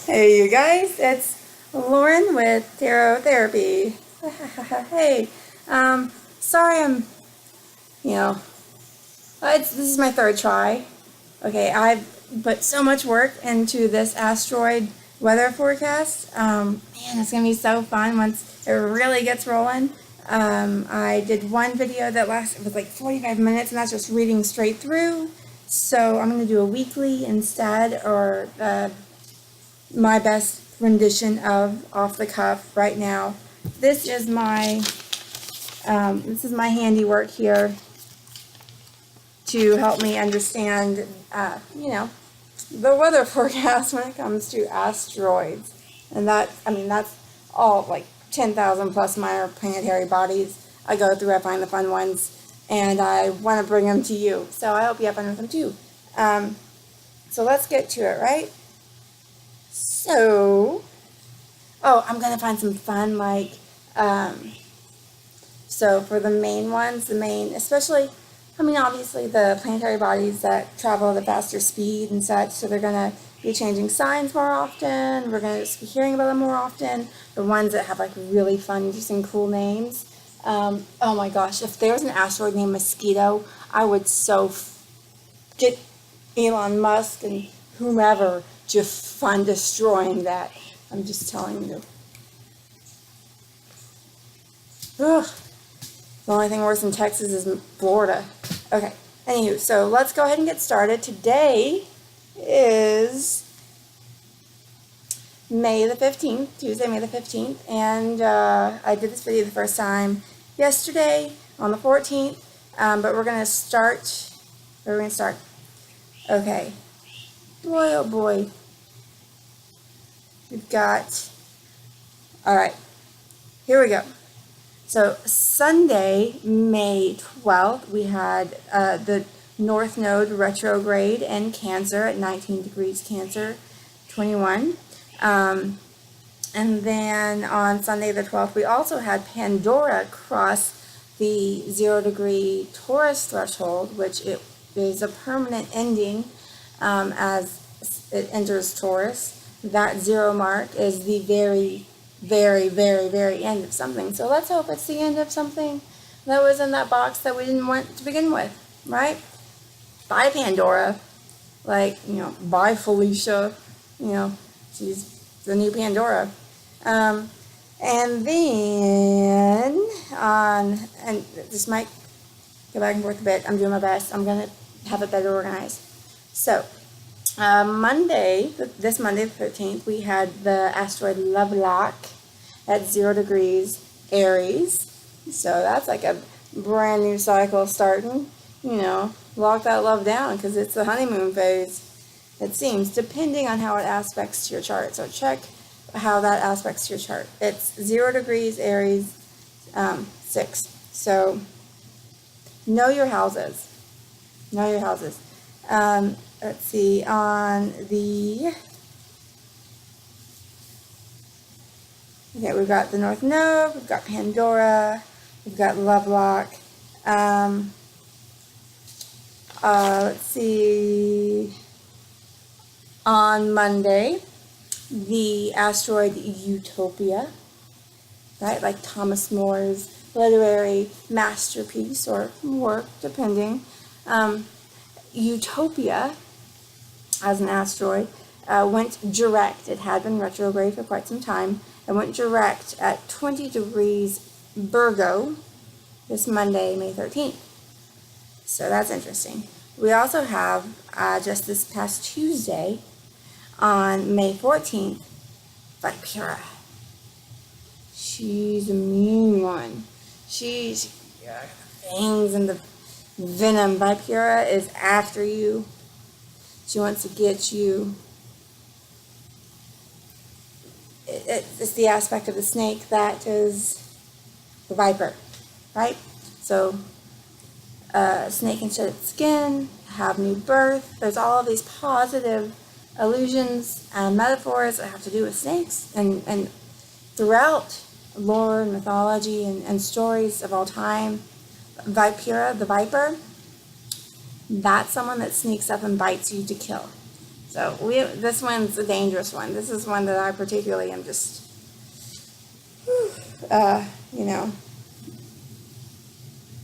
Hey you guys, it's Lauren with Tarot Therapy. Hey, sorry you know, this is my third try. Okay, I've put so much work into this asteroid weather forecast. Man, it's gonna be so fun once it really gets rolling. I did one video that was like 45 minutes, and that's just reading straight through. So I'm gonna do a weekly instead, or my best rendition of off the cuff right now. This is my handiwork here to help me understand, the weather forecast when it comes to asteroids. And that's all like 10,000 plus minor planetary bodies I go through. I find the fun ones, and I want to bring them to you. So I hope you have fun with them too. So let's get to it, right? So, I'm going to find some fun, so for the main ones, especially, obviously the planetary bodies that travel at a faster speed and such, so they're going to be changing signs more often. We're going to be hearing about them more often. The ones that have, really fun, interesting, cool names. Oh my gosh, if there was an asteroid named Mosquito, I would get Elon Musk and whomever just fun destroying that. I'm just telling you. Ugh. The only thing worse than Texas is Florida. Okay. Anywho, so let's go ahead and get started. Today is May the 15th, Tuesday, May the 15th, and I did this video the first time yesterday on the 14th, but we're going to start. Where are we going to start? Okay. Boy, oh boy. We've got, all right, here we go. So Sunday, May 12th, we had the North Node retrograde in Cancer at 19 degrees Cancer, 21. And then on Sunday the 12th, we also had Pandora cross the 0 degree Taurus threshold, which it is a permanent ending as it enters Taurus. That 0 mark is the very, very, very, very end of something. So let's hope it's the end of something that was in that box that we didn't want to begin with, right? Bye, Pandora. Bye, Felicia. She's the new Pandora. And then and this might go back and forth a bit. I'm doing my best. I'm going to have it better organized. So, Monday, this Monday the 13th, we had the asteroid Lovelock at 0 degrees Aries. So that's like a brand new cycle starting. Lock that love down because it's the honeymoon phase, it seems, depending on how it aspects to your chart. So check how that aspects to your chart. It's 0 degrees Aries, 6. So know your houses. Know your houses. Let's see, we've got the North Node, we've got Pandora, we've got Lovelock. Let's see, on Monday, the asteroid Utopia, right, like Thomas More's literary masterpiece or work, depending. Utopia, as an asteroid, went direct. It had been retrograde for quite some time. It went direct at 20 degrees Virgo this Monday, May 13th. So that's interesting. We also have, just this past Tuesday, on May 14th, Vipera. She's a mean one. She's fangs and the venom. Vipera is after you. She wants to get you. It's the aspect of the snake that is the viper, right? So, a snake can shed its skin, have new birth. There's all of these positive allusions and metaphors that have to do with snakes. And throughout lore and mythology and stories of all time, Vipera, the viper, that's someone that sneaks up and bites you to kill. So this one's a dangerous one. This is one that I particularly am just, you know,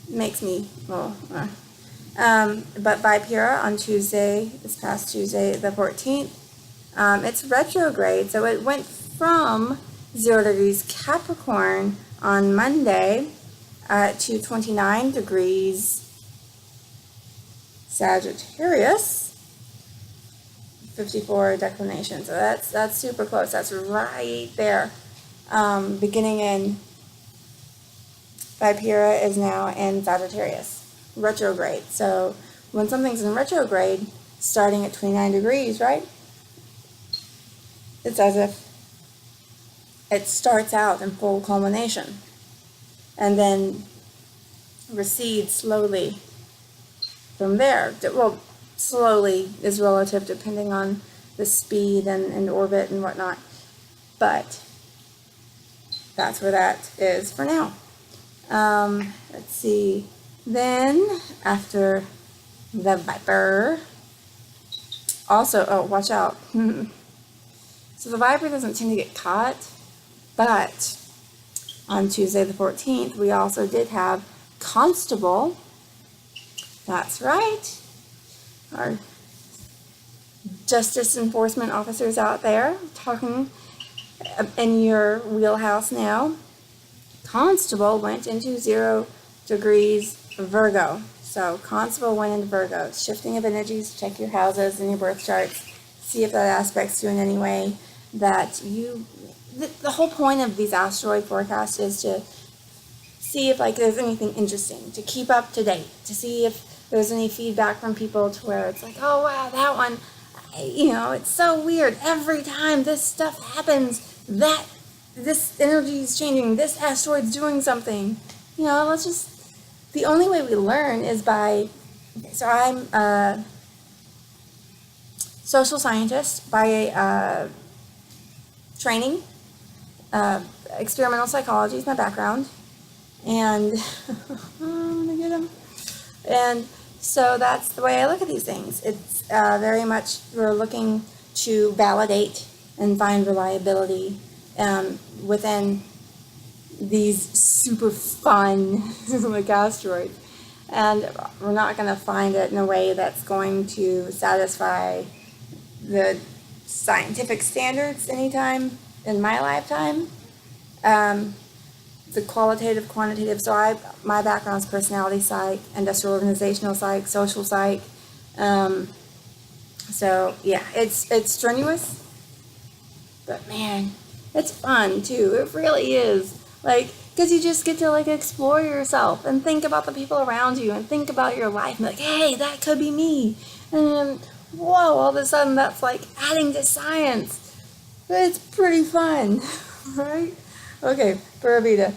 makes me, well, but Vipera on Tuesday, this past Tuesday, the 14th, it's retrograde. So it went from 0 degrees Capricorn on Monday to 29 degrees Sagittarius, 54 declination. So that's super close. That's right there. Beginning in Vipera is now in Sagittarius, retrograde. So when something's in retrograde, starting at 29 degrees, right? It's as if it starts out in full culmination and then recedes slowly from there. Well, slowly is relative depending on the speed and orbit and whatnot. But that's where that is for now. Let's see. Then, after the Viper, also, oh, watch out. So the Viper doesn't tend to get caught, but on Tuesday the 14th, we also did have Constable. That's right. Our justice enforcement officers out there talking in your wheelhouse now. Constable went into 0 degrees Virgo. So Constable went into Virgo. Shifting of energies, check your houses and your birth charts. See if that aspects you in any way that you... The whole point of these asteroid forecasts is to see if there's anything interesting, to keep up to date, to see if there's any feedback from people to where it's like, oh wow, that one, it's so weird. Every time this stuff happens, this energy is changing, this asteroid's doing something. The only way we learn is by, so I'm a social scientist by training. Experimental psychology is my background. And I'm gonna get them. And so that's the way I look at these things. It's very much, we're looking to validate and find reliability within these super fun asteroids. And we're not going to find it in a way that's going to satisfy the scientific standards anytime in my lifetime. The qualitative, quantitative. So my background is personality psych, industrial organizational psych, social psych. So yeah, it's strenuous, but man, it's fun too. It really is. Because you just get to explore yourself and think about the people around you and think about your life and hey, that could be me. And then, whoa, all of a sudden that's adding to science. It's pretty fun, right? Okay, Pura Vida.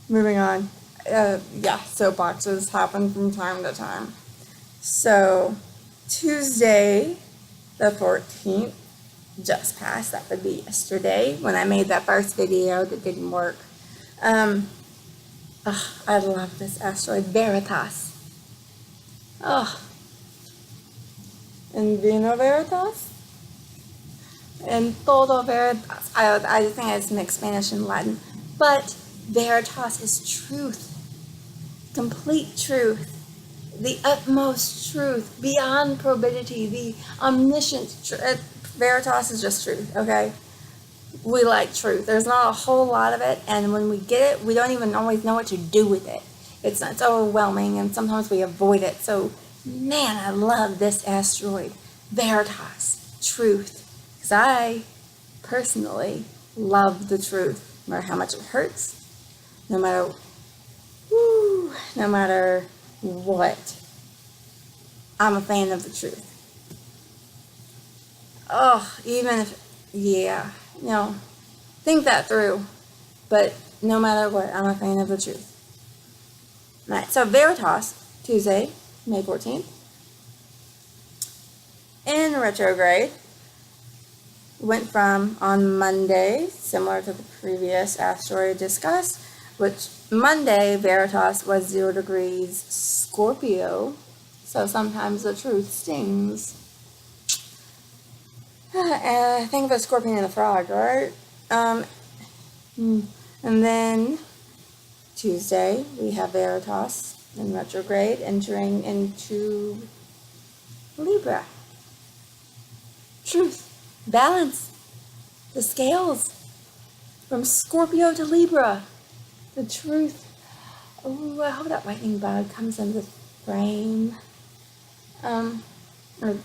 Moving on. Soapboxes happen from time to time. So, Tuesday, the 14th, just passed. That would be yesterday when I made that first video that didn't work. I love this asteroid, Veritas. In Vino Veritas? En todo Veritas. I think I just mixed Spanish and Latin. But Veritas is truth. Complete truth. The utmost truth. Beyond probability. The omniscient truth. Veritas is just truth, okay? We like truth. There's not a whole lot of it, and when we get it, we don't even always know what to do with it. It's overwhelming, and sometimes we avoid it. So, man, I love this asteroid. Veritas. Truth. Because I, personally, love the truth. No matter how much it hurts. No matter what. I'm a fan of the truth. Think that through. But no matter what, I'm a fan of the truth. Alright, so Veritas, Tuesday, May 14th, in retrograde, went from on Monday, similar to the previous asteroid discussed, which Monday, Veritas was 0 degrees Scorpio, so sometimes the truth stings. Think of a scorpion and a frog, right? And then Tuesday, we have Veritas in retrograde entering into Libra. Truth, balance, the scales from Scorpio to Libra. The truth. Oh, I hope that lightning bug comes in the frame. Or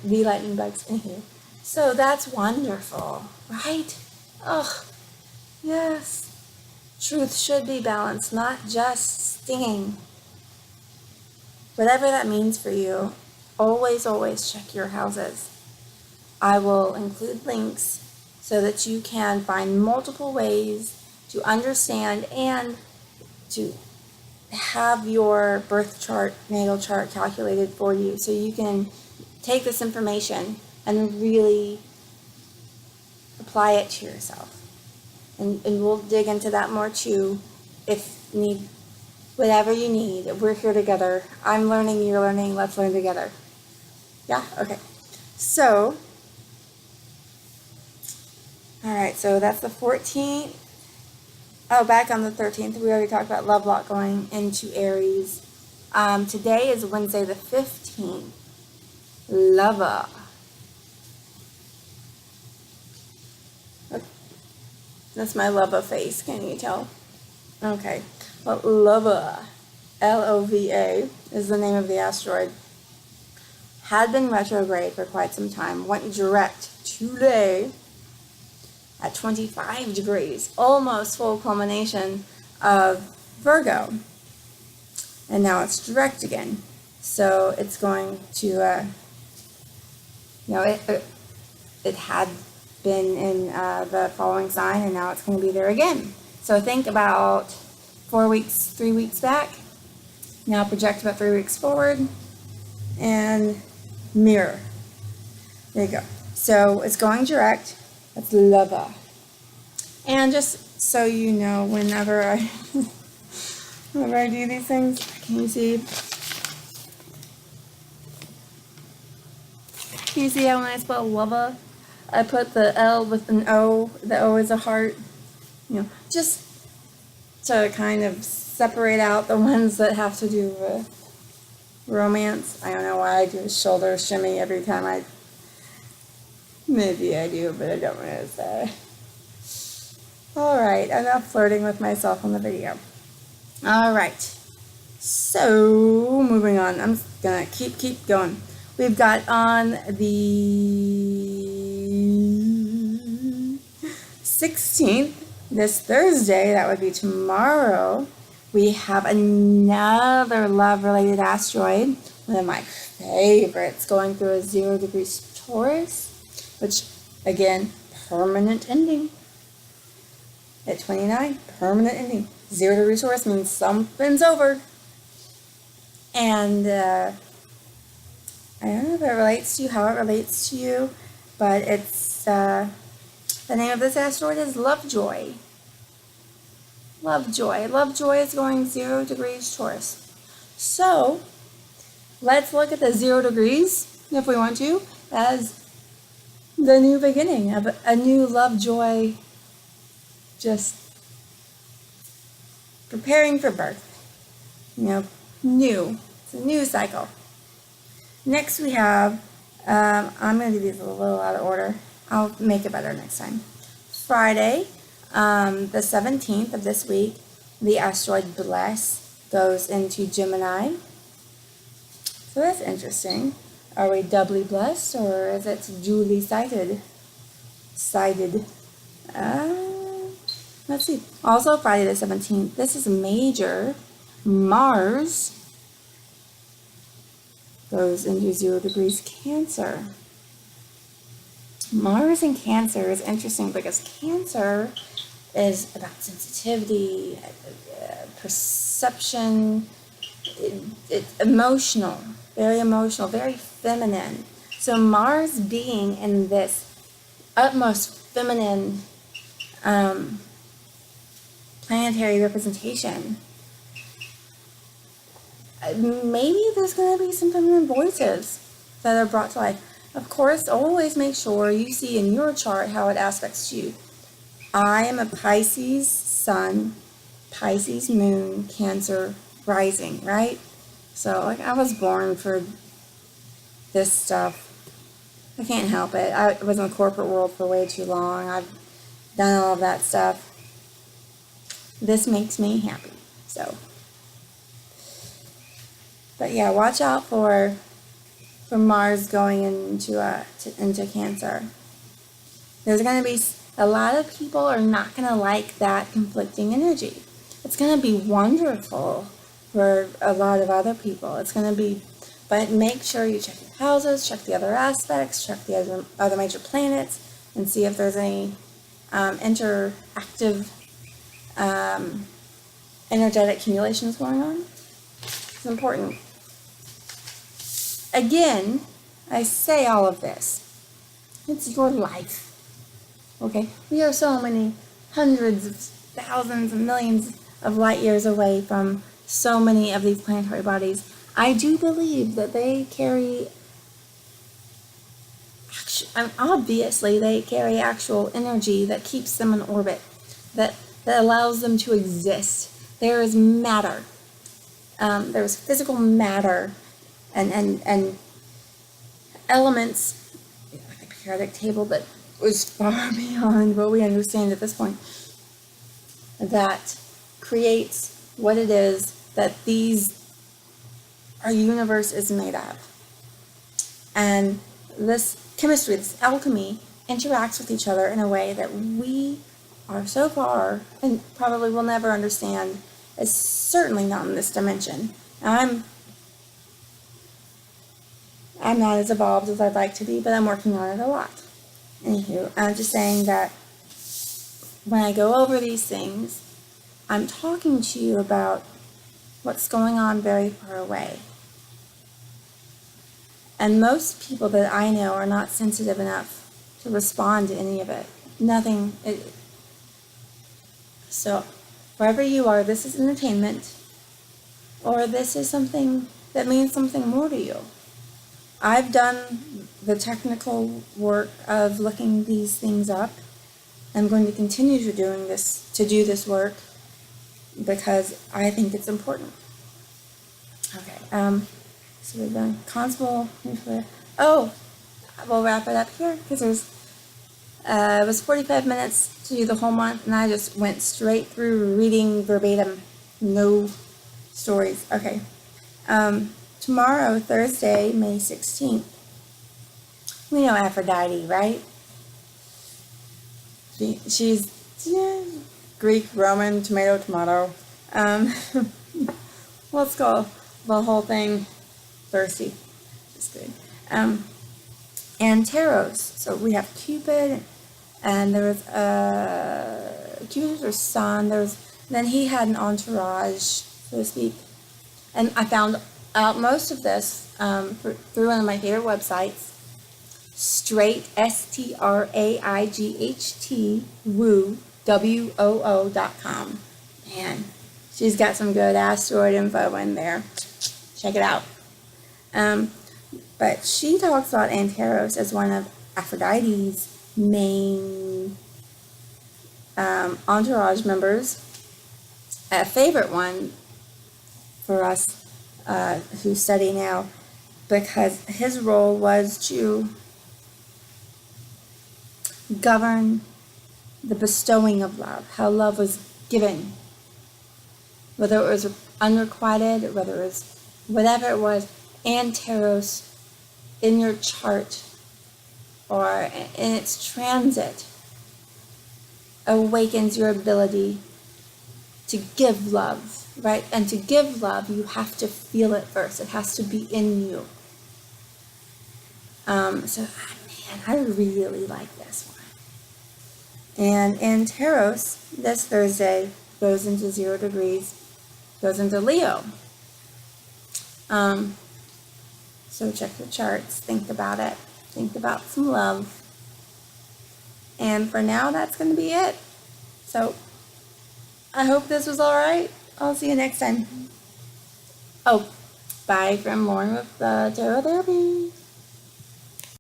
the lightning bugs in here. So that's wonderful, right? Oh, yes. Truth should be balanced, not just stinging. Whatever that means for you, always, always check your houses. I will include links so that you can find multiple ways to understand and to have your birth chart, natal chart calculated for you, so you can take this information and really apply it to yourself. And we'll dig into that more too if need. Whatever you need, we're here together. I'm learning, you're learning, let's learn together. Yeah? Okay. So, alright, so that's the 14th. Oh, back on the 13th, we already talked about love lock going into Aries. Today is Wednesday the 15th. Lover. That's my lover face, can you tell? Okay. Well, Lova, Lova, is the name of the asteroid. Had been retrograde for quite some time. Went direct today at 25 degrees. Almost full culmination of Virgo. And now it's direct again. So it's going to, it had been in the following sign, and now it's going to be there again. So think about 3 weeks back. Now project about 3 weeks forward, and mirror. There you go. So it's going direct. That's lava. And just so you know, whenever I do these things, can you see? Can you see how when I spell lava, I put the L with an O. The O is a heart. Just to kind of separate out the ones that have to do with romance. I don't know why I do a shoulder shimmy every time maybe I do, but I don't want to say. Alright, enough flirting with myself on the video. Alright, so moving on. I'm gonna keep going. We've got on the 16th, this Thursday, that would be tomorrow, we have another love-related asteroid, one of my favorites, going through a 0 degrees Taurus, which, again, permanent ending. At 29, permanent ending. 0 degrees Taurus means something's over. And I don't know if it relates to you, how it relates to you, but it's, the name of this asteroid is Lovejoy. Lovejoy. Lovejoy is going 0 degrees Taurus. So, let's look at the 0 degrees, if we want to, as the new beginning of a new Lovejoy, just preparing for birth. New. It's a new cycle. Next we have, I'm going to do these a little out of order. I'll make it better next time. Friday, the 17th of this week, the asteroid Bless goes into Gemini. So that's interesting. Are we doubly blessed, or is it duly sighted? Let's see. Also Friday the 17th, this is major. Mars goes into 0 degrees Cancer. Mars in Cancer is interesting because Cancer is about sensitivity, perception, it's emotional, very feminine. So Mars being in this utmost feminine planetary representation, maybe there's going to be some feminine voices that are brought to life. Of course, always make sure you see in your chart how it aspects you. I am a Pisces sun, Pisces moon, Cancer rising, right? So, like, I was born for this stuff. I can't help it. I was in the corporate world for way too long. I've done all of that stuff. This makes me happy. So, but yeah, watch out for Mars going into Cancer. There's going to be a lot of people are not going to like that conflicting energy. It's going to be wonderful for a lot of other people. It's going to be, but make sure you check your houses, check the other aspects, check the other major planets, and see if there's any interactive energetic accumulations going on. It's important. Again, I say all of this. It's your life. Okay? We are so many hundreds of thousands and millions of light years away from so many of these planetary bodies. I do believe that they carry, obviously they carry actual energy that keeps them in orbit, that allows them to exist. There is matter. There's physical matter and elements, like the periodic table, that was far beyond what we understand at this point, that creates what it is that our universe is made of. And this chemistry, this alchemy, interacts with each other in a way that we are so far and probably will never understand, is certainly not in this dimension. Now, I'm not as evolved as I'd like to be, but I'm working on it a lot. Anywho, I'm just saying that when I go over these things, I'm talking to you about what's going on very far away. And most people that I know are not sensitive enough to respond to any of it. So, wherever you are, this is entertainment, or this is something that means something more to you. I've done the technical work of looking these things up. I'm going to continue to do this work because I think it's important. Okay, so we've done Constable. Oh, we'll wrap it up here because it was 45 minutes to do the whole month, and I just went straight through reading verbatim, no stories. Okay. Tomorrow, Thursday, May 16th, we know Aphrodite, right? She's Greek, Roman, tomato. Let's go the whole thing thirsty. Just good. And tarots. So we have Cupid, and there was Cupid or Sun. Then he had an entourage, so to speak. And I found out most of this through one of my favorite websites, Straight, STRAIGHT, WOO.com. Man, she's got some good asteroid info in there. Check it out. But she talks about Anteros as one of Aphrodite's main entourage members. A favorite one for us who study now, because his role was to govern the bestowing of love, how love was given, whether it was unrequited, whether it was whatever it was. Anteros in your chart or in its transit awakens your ability to give love, right? And to give love, you have to feel it first. It has to be in you. I really like this one. And Anteros, this Thursday, goes into 0 degrees, goes into Leo. So check your charts, think about it, think about some love. And for now, that's going to be it. So I hope this was all right. I'll see you next time. Oh, bye from Lauren with the Tarot Therapy.